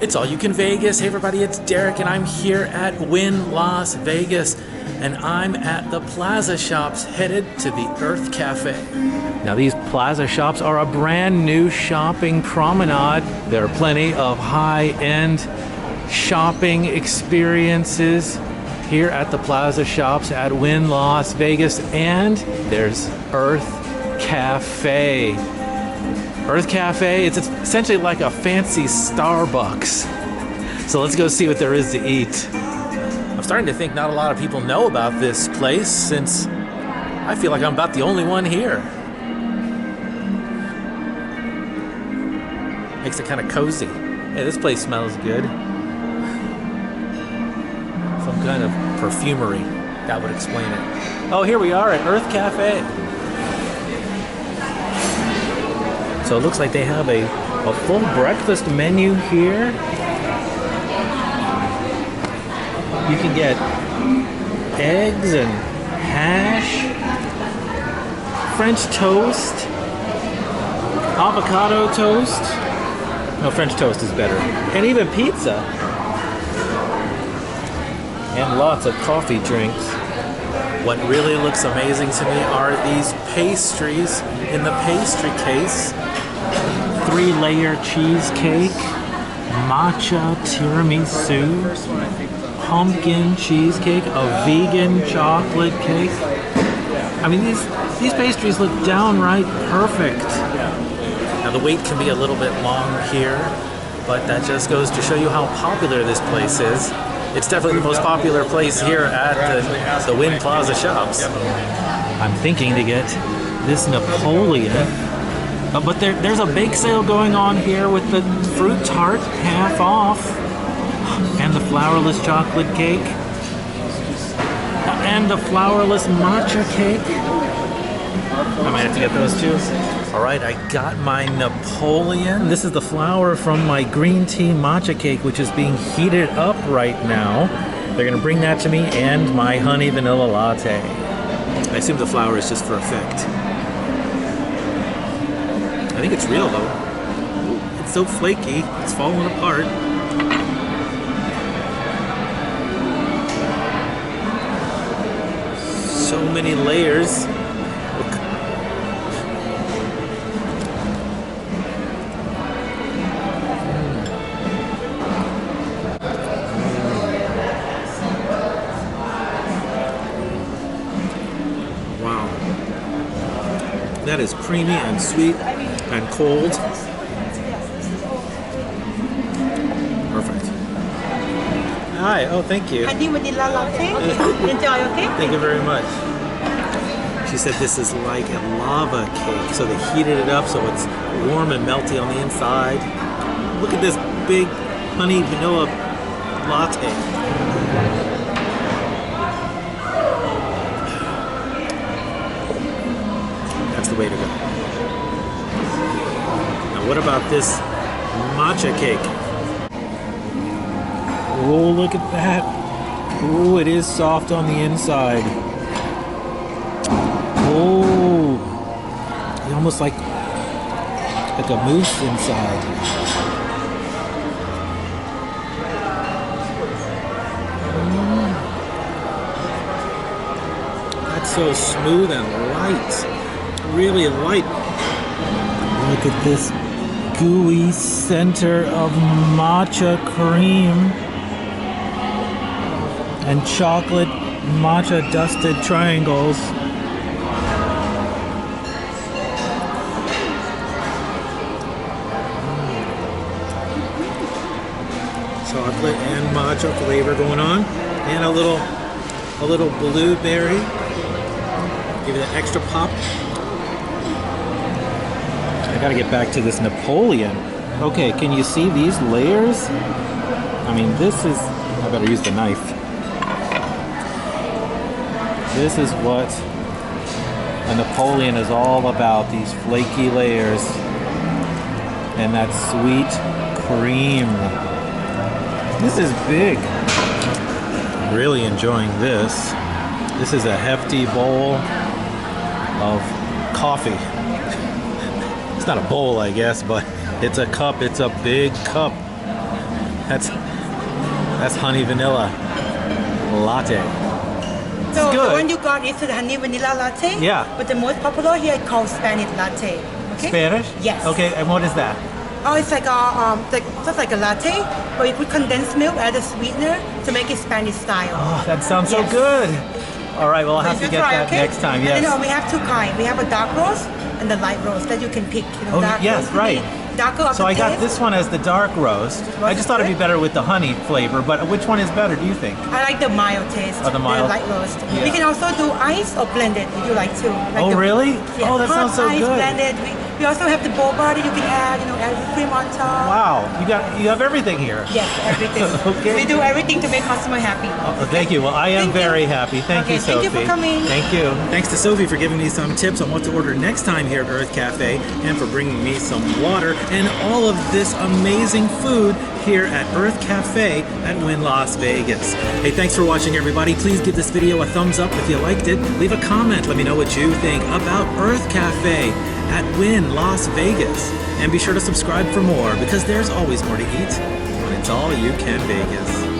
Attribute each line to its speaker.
Speaker 1: It's All You Can Vegas. Hey everybody, it's Derek and I'm here at Wynn Las Vegas and I'm at the Plaza Shops headed to the Urth Caffe. Now these Plaza Shops are a brand new shopping promenade. There are plenty of high-end shopping experiences here at the Plaza Shops at Wynn Las Vegas, and there's Urth Caffe. Urth Caffe, it's essentially like a fancy Starbucks. So let's go see what there is to eat. I'm starting to think not a lot of people know about this place since I feel like I'm about the only one here. Makes it kind of cozy. Hey, this place smells good. Some kind of perfumery. That would explain it. Oh, here we are at Urth Caffe. So it looks like they have a full breakfast menu here. You can get eggs and hash, French toast, avocado toast. No, French toast is better. And even pizza. And lots of coffee drinks. What really looks amazing to me are these pastries in the pastry case. 3-layer cheesecake, matcha tiramisu, pumpkin cheesecake, a vegan chocolate cake. I mean, these pastries look downright perfect. Now the wait can be a little bit long here, but that just goes to show you how popular this place is. It's definitely the most popular place here at the Wynn Plaza Shops. I'm thinking to get this Napoleon. But there's a bake sale going on here with the fruit tart half off, and the flourless chocolate cake, and the flourless matcha cake. I might have to get those too. All right, I got my Napoleon. This is the flour from my green tea matcha cake, which is being heated up right now. They're gonna bring that to me, and my honey vanilla latte. I assume the flour is just for effect. I think it's real though. It's so flaky, it's falling apart. So many layers. Look. Wow. That is creamy and sweet and cold. Perfect. Hi, oh thank you.
Speaker 2: Honey vanilla latte. Enjoy, okay?
Speaker 1: Thank you very much. She said this is like a lava cake. So they heated it up so it's warm and melty on the inside. Look at this big honey vanilla latte. That's the way to go. What about this matcha cake? Oh, look at that. Oh, it is soft on the inside. Oh, almost like a mousse inside. That's so smooth and light. Really light. Look at this gooey center of matcha cream and chocolate matcha dusted triangles. Chocolate and matcha flavor going on, and a little blueberry. Give it an extra pop. I gotta get back to this Napoleon. Okay, can you see these layers? I mean, I better use the knife. This is what a Napoleon is all about, these flaky layers. And that sweet cream. This is big. Really enjoying this. This is a hefty bowl of coffee. It's not a bowl, I guess, but it's a cup. It's a big cup. That's honey vanilla latte.
Speaker 2: So
Speaker 1: good.
Speaker 2: the one you got is the honey vanilla latte.
Speaker 1: Yeah.
Speaker 2: But the most popular here is called Spanish latte. Okay?
Speaker 1: Spanish?
Speaker 2: Yes.
Speaker 1: Okay, and what is that?
Speaker 2: Oh, it's like just like a latte, but you put condensed milk, add a sweetener to make it Spanish style.
Speaker 1: Oh, that sounds so
Speaker 2: Yes.
Speaker 1: good. All right, well, I'll have
Speaker 2: So
Speaker 1: to
Speaker 2: you
Speaker 1: get
Speaker 2: try,
Speaker 1: that
Speaker 2: okay?
Speaker 1: next time.
Speaker 2: And
Speaker 1: Yes.
Speaker 2: then we have two kinds. We have a dark roast and the light roast that you can pick. You know,
Speaker 1: Oh,
Speaker 2: dark
Speaker 1: yes,
Speaker 2: roast would
Speaker 1: right.
Speaker 2: be darker of
Speaker 1: So
Speaker 2: the
Speaker 1: I got
Speaker 2: taste.
Speaker 1: this one as the dark roast. I just thought it'd be better with the honey flavor, but which one is better, do you think?
Speaker 2: I like the mild taste.
Speaker 1: Oh, the mild?
Speaker 2: light roast.
Speaker 1: Yeah.
Speaker 2: We can also do ice or blended if you like to. Like
Speaker 1: Oh,
Speaker 2: the-
Speaker 1: really?
Speaker 2: Yeah,
Speaker 1: Oh, that
Speaker 2: hot
Speaker 1: sounds so
Speaker 2: ice,
Speaker 1: good.
Speaker 2: blended. We also have the boba that you can add. You know, add whipped cream on top.
Speaker 1: Wow, you have everything here.
Speaker 2: Yes, everything.
Speaker 1: Okay.
Speaker 2: We do everything to make customer happy.
Speaker 1: Oh, thank you. Well, I am
Speaker 2: Thank you.
Speaker 1: very happy. Thank you,
Speaker 2: Okay, thank
Speaker 1: Sophie.
Speaker 2: you for coming.
Speaker 1: Thank you. Thanks to Sophie for giving me some tips on what to order next time here at Urth Caffe, and for bringing me some water and all of this amazing food here at Urth Caffe at Wynn Las Vegas. Hey, thanks for watching, everybody. Please give this video a thumbs up if you liked it. Leave a comment. Let me know what you think about Urth Caffe at Wynn Las Vegas. And be sure to subscribe for more, because there's always more to eat when it's all you can Vegas.